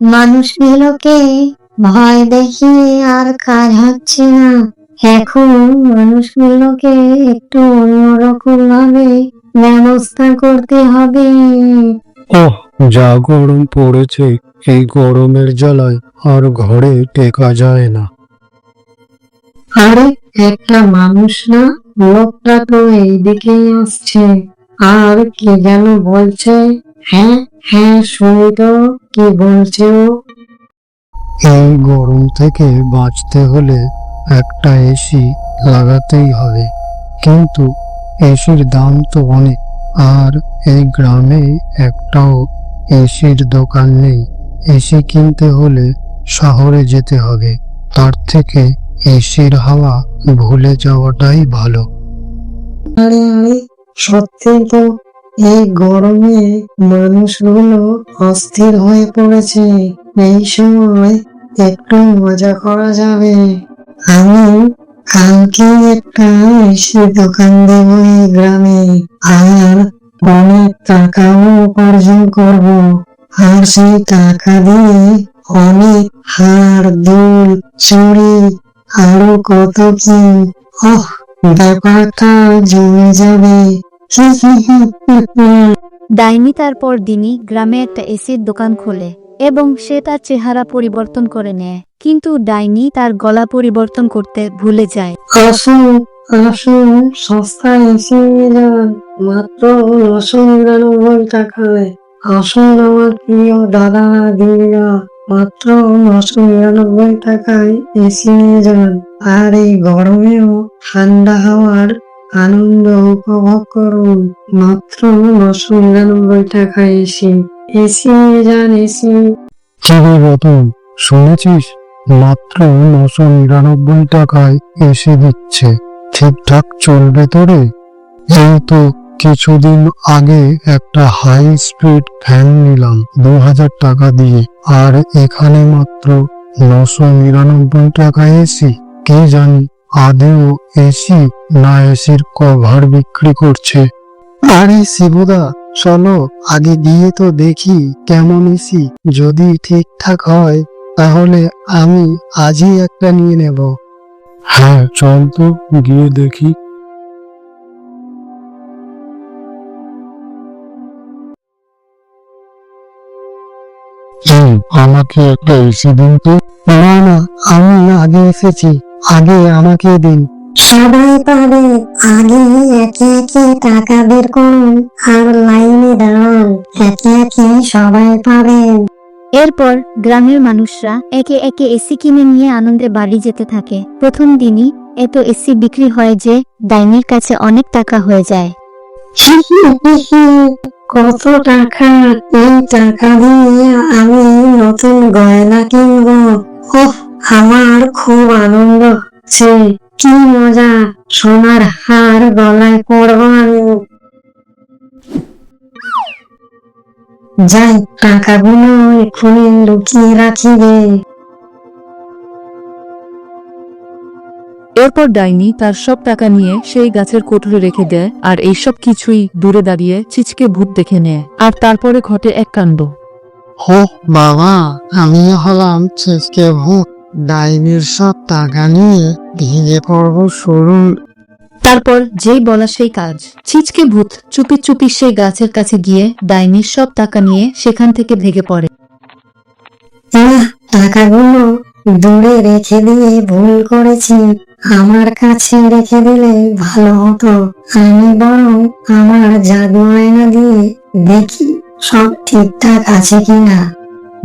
মানুষগুলোকে ভয় দেখিয়ে আর কাজ হচ্ছে না। এখন মানুষগুলোকে একটু অন্যরকম ভাবে ব্যবস্থা করতে হবে। ওহ, যা গরম পড়েছে, এই গরমের জ্বালায় আর ঘরে টেকা যায় না। আরে একটা মানুষ না, লোকটা তো এইদিকেই আসছে, আর কি যেন বলছে। হ্যাঁ হ্যাঁ, শুনি তো কি বলছে ও। এই গরম থেকে বাঁচতে হলে একটা এসি লাগাতেই হবে, কিন্তু এসির দাম তো অনেক, আর এই গ্রামে একটাও এসির দোকান নেই। এসি কিনতে হলে শহরে যেতে হবে, তার থেকে এসির হাওয়া ভুলে যাওয়াটাই ভালো। আরে আরে, সত্যি তো এই গরমে মানুষগুলো অস্থির হয়ে পড়েছে। এই সময় একটু মজা করা যাবে। আমি কালকে একটা এসির দোকান দেব এই গ্রামে, আর অনেক টাকাও উপার্জন করব। আর সেই টাকা দিয়ে অনেক হাড় দুল চুড়ি আরো কত কি, ওহ, ব্যাপারটা জমে যাবে। ডাইনি তারপর দিনই গ্রামে একটা এসির দোকান খোলে এবং সে তার চেহারা পরিবর্তন করে নেয়, কিন্তু ডাইনি তার গলা পরিবর্তন করতে ভুলে যায়। আসুন আসুন, সস্তায় এসে নিয়ে যান, মাত্র 999 টাকায়। আসুন আমার প্রিয় দাদা দিদিরা, মাত্র 999 টাকায় এসি নিয়ে যান, আর এই গরমেও ঠান্ডা হাওয়ার আনন্দ উপভোগ করুন। মাত্র 999 টাকায় এসি। এসি নিয়ে যান, এসি। কি রে রতন, শুনেছিস? মাত্র 999 টাকায় এসি দিচ্ছে। ঠিকঠাক চলবে তো রে? এই তো কিছুদিন আগে একটা হাই স্পিড ফ্যান নিলাম 2000 টাকা দিয়ে, আর এখানে মাত্র 999 টাকায় এসি। কে জানি আদেও এসি না এসির কভার বিক্রি করছে। আরে শিবুদা, চলো আগে গিয়ে তো দেখি কেমন এসি। যদি ঠিকঠাক হয় তাহলে আমি আজই একটা নিয়ে নেব। হ্যাঁ চল তো গিয়ে দেখি। আমাকে একটা এসি দিন তো। না না, আমি আগে এসেছি, আগে আমাকে দিন। সবাই পাবে, আগে একে একে টাকা বের করুন আর লাইনে দাঁড়ান, একে একে সবাই পাবেন। এরপর গ্রামের মানুষরা একে একে এসি কিনে নিয়ে আনন্দে বাড়ি যেতে থাকে। প্রথম দিনই এত এসি বিক্রি হয় যে ডাইনির কাছে অনেক টাকা হয়ে যায়। কত টাকা! এই টাকা দিয়ে আমি নতুন গয়না কিনবো। ওহ, আমার খুব আনন্দ হচ্ছে। কি মজা! সোনার হার গলায় পরবো আমি। যাই, টাকাগুলো এক্ষুনি লুকিয়ে রাখি রে। এরপর ডাইনি তার সব টাকা নিয়ে সেই গাছের কোটরে রেখে দেয়, আর এইসব কিছুই দূরে দাঁড়িয়ে ছিচকে ভূত দেখে নেয়। আর তারপরে ঘটে এক কাণ্ড। হো বাবা, আমি হলাম ছিচকে ভূত। ডাইনির সব টাকা নিয়ে ভেঙে পড়বো শুরু। তারপর যেই বলা সেই কাজ। ছিচকে ভূত চুপি চুপি সেই গাছের কাছে গিয়ে ডাইনির সব টাকা নিয়ে সেখান থেকে ভেগে পড়ে। টাকাগুলো দূরে রেখে দিয়ে ভুল করেছি, আমার কাছে রেখে দিলে ভালো হতো। আমি বরং আমার জাদু আয়না দিয়ে দেখি সব ঠিকঠাক আছে কিনা।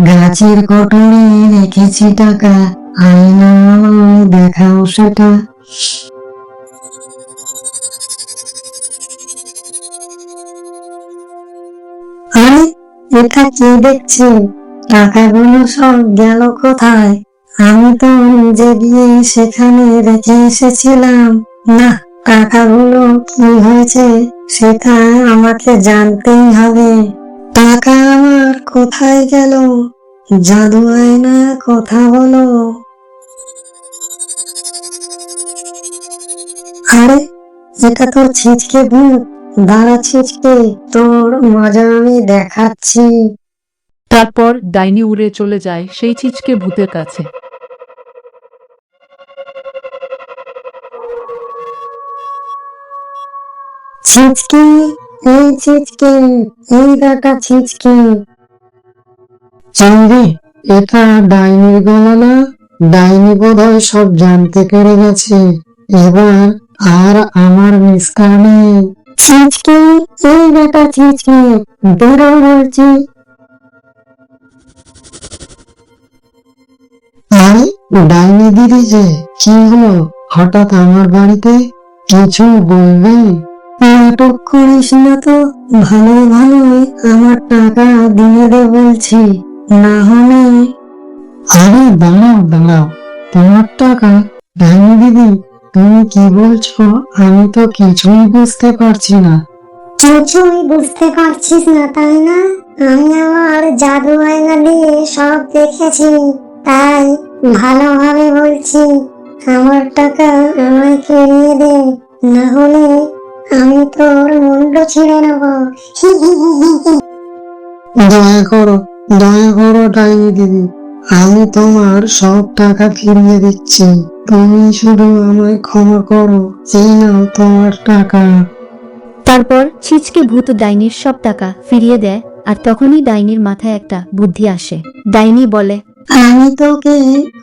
গাছের কোটরে রেখেছি টাকা, আয়না দেখাও সেটা। আরে, এটা কি দেখছি? টাকাগুলো সব গেল কোথায়? আমি তো নিজে গিয়ে সেখানে রেখে এসেছিলাম। না, টাকাগুলো কি হয়েছে সেটা আমাকে জানতেই হবে। টাকা আমার কোথায় গেল? জাদু আয়না, কথা বলো। আরে, এটা তো ছিচকে ভূত। দাঁড়া ছিচকে, তোর মজা আমি দেখাচ্ছি। তারপর ডাইনি উড়ে চলে যায় সেই ছিচকে ভূতের কাছে। ছিচকে, এই ছিচকে, এই বেটা ছিচকে। চিংড়ি, এটা ডাইনির গলা না? ডাইনি বোধহয় সব জানতে পেরে গেছে। এবার আর আমার নিস্তার নেই। ছিচকে, এই বেটা ছিচকে, বেরো বলছি। আরে ডাইনি দিদি যে, কি হলো হঠাৎ আমার বাড়িতে? কিছু বলবে? নাটক করিস না তো, ভালো ভালোই আমার টাকা দিয়ে দে বলছি, না হলে। আরে দাঁড়াও দাঁড়াও, তোমার টাকা? ডাইনি দিদি, তুমি কি বলছো? আমি তো কিছুই বুঝতে পারছি না। কিছুই বুঝতে পারছিস না তাই না? আমি আমার জাদু আয়না দিয়ে সব দেখেছি, তাই ভালোভাবে বলছি, আমার টাকা আমায় ফিরিয়ে দে, না হলে আমি তোর মুন্ড ছিঁড়ে নেব। দয়া করো ডাইনি দিদি, আমি তোমার সব টাকা ফিরিয়ে দিচ্ছি। তুমি শুধু আমায় ক্ষমা করো, এই নাও তোমার টাকা। তারপর ছিচকে ভূত ডাইনির সব টাকা ফিরিয়ে দেয়। আর তখনই ডাইনির মাথায় একটা বুদ্ধি আসে। ডাইনি বলে, আমি তোকে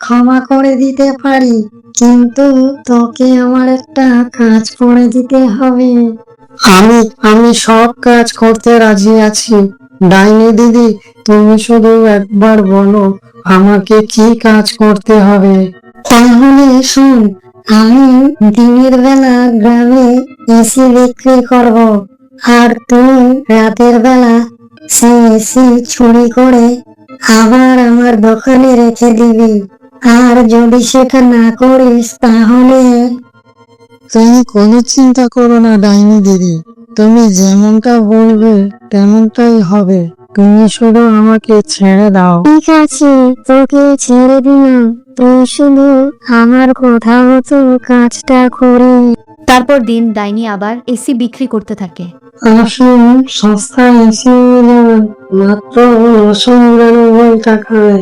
ক্ষমা করে দিতে পারি, কিন্তু তোকে আমার একটা কাজ করে দিতে হবে। আমি সব কাজ করতে রাজি আছি। ডাইনি দিদি, তুমি শুধু একবার বলো আমাকে কি কাজ করতে হবে। তাহলে শোন, আমি দিনের বেলা গ্রামে এসি বিক্রি করব, আর তুই রাতের বেলা সেই এসি চুরি করে আবার আমার দোকানে রেখে দিবি। আর যদি সেটা না করিস তাহলে। তুমি কোনো চিন্তা করো না ডাইনি দিদি, তুমি যেমনটা বলবে তেমনটাই হবে। তুমি শুধু আমাকে ছেড়ে দাও। ঠিক আছে, তোকে ছেড়ে দিলাম, তুই শুধু আমার কথা মতো কাজটা করে। তারপর দিন ডাইনি আবার এসি বিক্রি করতে থাকে। আসুন, সস্তায় এসি নিয়ে যাবেন, মাত্র 999 টাকায়।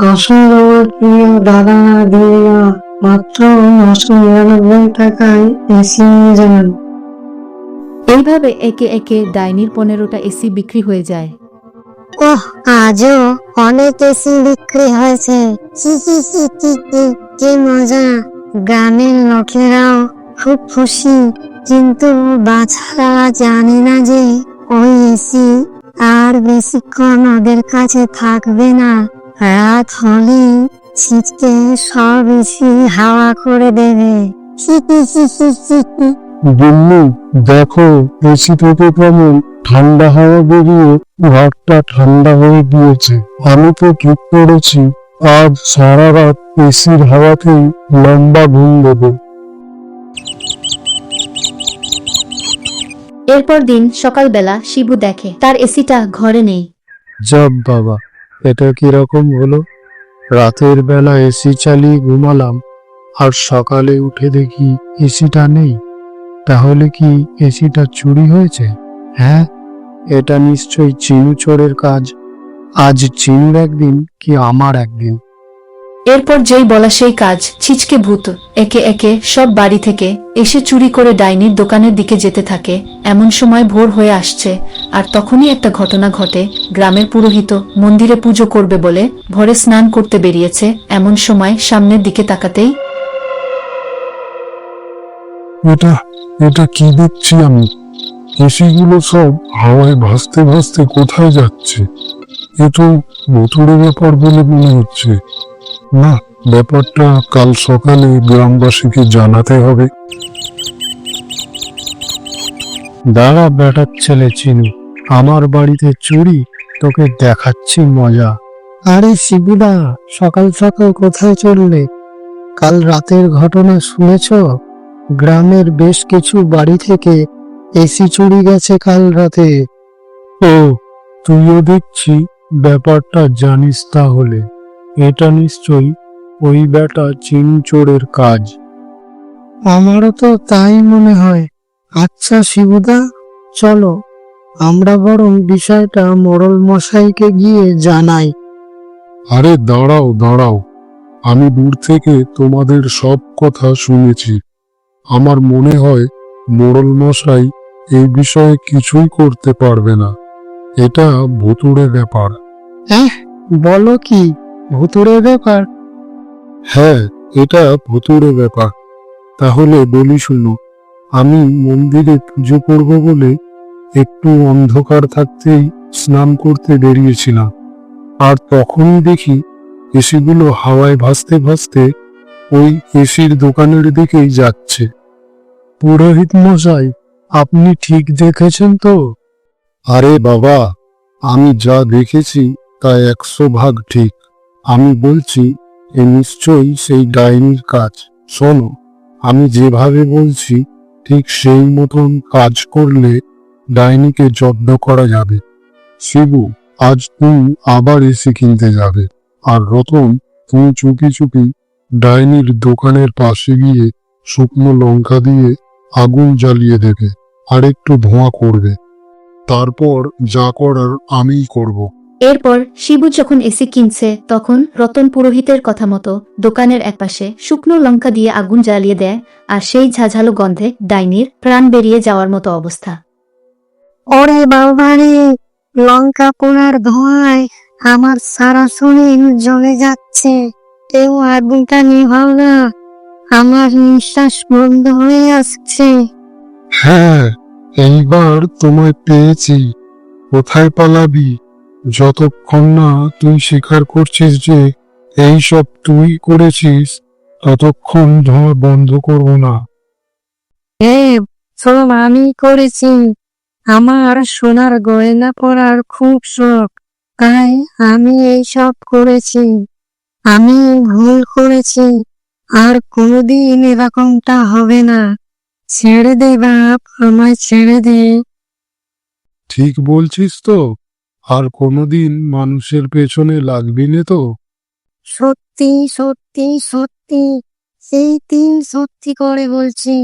আসুন আমার প্রিয় দাদা দিদিরা, মাত্র 999 টাকায় এসি নিয়ে যান। এইভাবে একে একে ডাইনির 15টা এসি বিক্রি হয়ে যায়। ওহ, আজও অনেক এসি বিক্রি হয়েছে। হি হি হি হি হি, কি মজা! গ্রামের লোকেরাও খুব খুশি, কিন্তু বাছারা জানে না যে ওই এসি আর বেশিক্ষণ ওদের কাছে থাকবে না। রাত হলে ছিটকে সব এসি হাওয়া করে দেবে। হি হি হি হি হি হি। দিল্লি, দেখো এসি থেকে কেমন ঠান্ডা হাওয়া বেরিয়ে ঘরটা ঠান্ডা হয়ে গিয়েছে। আমি তো ঠিক করেছি আজ সারা রাত এসির হাওয়াতেই লম্বা ঘুম দেবো। এরপর দিন সকালবেলা শিবু দেখে তার এসিটা ঘরে নেই। যাব বাবা, এটা কিরকম হলো? রাতের বেলা এসি চালিয়ে ঘুমালাম, আর সকালে উঠে দেখি এসিটা নেই। তাহলে কি এসিটা চুরি হয়েছে? হ্যাঁ, এটা নিশ্চয়ই চিনু চোরের কাজ। আজ চিনুর একদিন কি আমার একদিন। এরপর যেই বলা সেই কাজ, ছিচকে ভূত একে একে সব বাড়ি থেকে এসে চুরি করে ডাইনির দোকানের দিকে যেতে থাকে। এমন সময় ভোর হয়ে আসছে, আর তখনই একটা ঘটনা ঘটে। গ্রামের পুরোহিত মন্দিরে পুজো করবে বলে ভোরে স্নান করতে বেরিয়েছে। এমন সময় সামনের দিকে তাকাতেই এটা এটা কি দেখছি আমি? এসিগুলো সব হাওয়ায় ভাসতে ভাসতে কোথায় যাচ্ছে? এ তো ভুতুড়ে ব্যাপার বলে মনে হচ্ছে। না, ব্যাপারটা কাল সকালে গ্রামবাসীকে জানাতে হবে। দাঁড়া বেটার ছেলে চিনু, আমার বাড়িতে চুরি, তোকে দেখাচ্ছি মজা। আরে শিবুদা, সকাল সকাল কোথায় চললে? কাল রাতের ঘটনা শুনেছ? গ্রামের বেশ কিছু বাড়ি থেকে এসি চুরি গেছে কাল রাতে। ও, তুইও দেখছি ব্যাপারটা জানিস তাহলে। এটা নিশ্চয়ই ওই বেটা চিনু চোরের কাজ। আমারও তো তাই মনে হয়। আচ্ছা শিবুদা, চলো আমরা বরং বিষয়টা মোড়ল মশাইকে গিয়ে জানাই। আরে দাঁড়াও দাঁড়াও, আমি দূর থেকে তোমাদের সব কথা শুনেছি। আমার মনে হয় মোড়ল মশাই এই বিষয়ে কিছুই করতে পারবে না। এটা ভুতুড়ে ব্যাপার। বলো কি, ভুতুড়ে ব্যাপার? হ্যাঁ, এটা ভুতুড়ে ব্যাপার। তাহলে বলি শুনো, আমি মন্দিরে পুজো করব বলে একটু অন্ধকার থাকতেই স্নান করতে বেরিয়েছিলাম। আর তখনই দেখি এসিগুলো হাওয়ায় ভাসতে ভাসতে ওই এসির দোকানের দিকেই যাচ্ছে। পুরোহিত মশাই, আপনি ঠিক দেখেছেন তো? আরে বাবা, আমি যা দেখেছি তা 100 ভাগ ঠিক। আমি বলছি এ নিশ্চয়ই সেই ডাইনির কাজ। শোনো, আমি যেভাবে বলছি ঠিক সেই মতন কাজ করলে ডাইনিকে জব্দ করা যাবে। শিবু, আজ তুমি আবার এসি কিনতে যাবে, আর রতন, তুমি চুপি চুপি ডাইনির দোকানের পাশে গিয়ে শুকনো লঙ্কা দিয়ে আগুন জ্বালিয়ে দেবে আর একটু ধোঁয়া করবে। তারপর যা করার আমিই করব। এরপর শিবু যখন এসি কিনছে তখন রতন পুরোহিতের কথা মতো দোকানের একপাশে শুকনো লঙ্কা দিয়ে আগুন জ্বালিয়ে দেয়, আর সেই ঝাঝালো গন্ধে ডাইনির প্রাণ বেরিয়ে যাওয়ার মতো অবস্থা। ওরে বাবারে, লঙ্কা পোড়ার ধোঁয়ায় আমার সারা শরীর জ্বলে যাচ্ছে। কেউ আগুনটা নিভাও না, আমার নিঃশ্বাস বন্ধ হয়ে আসছে। হ্যাঁ, এইবার তোমায় পেয়েছি। কোথায় পালাবি? যতক্ষণ না তুই স্বীকার করছিস যে এই সব তুই করেছিস, ততক্ষণ ধোঁয়া বন্ধ করব না। সব আমি করেছি। আমার সোনার গয়না পরার খুব শখ, তাই আমি এই সব করেছি। আমি ভুল করেছি, আর কোনোদিন এরকমটা হবে না। ছেড়ে দে বাপ, আমায় ছেড়ে দে। ঠিক বলছিস তো? আর কোনোদিন মানুষের পেছনে লাগবি না তো? সত্যি সত্যি সত্যি, সেই দিন সত্যি করে বলছি,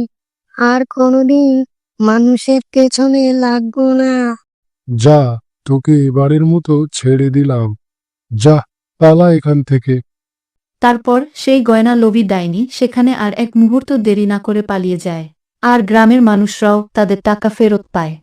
আর কোনোদিন মানুষের পেছনে লাগবো না। যা, তোকে এবারের মতো ছেড়ে দিলাম। যা, পালা এখান থেকে। তারপর সেই গয়না লোভী ডাইনি সেখানে আর এক মুহূর্ত দেরি না করে পালিয়ে যায়, আর গ্রামের মানুষরাও তাদের টাকা ফেরত পায়।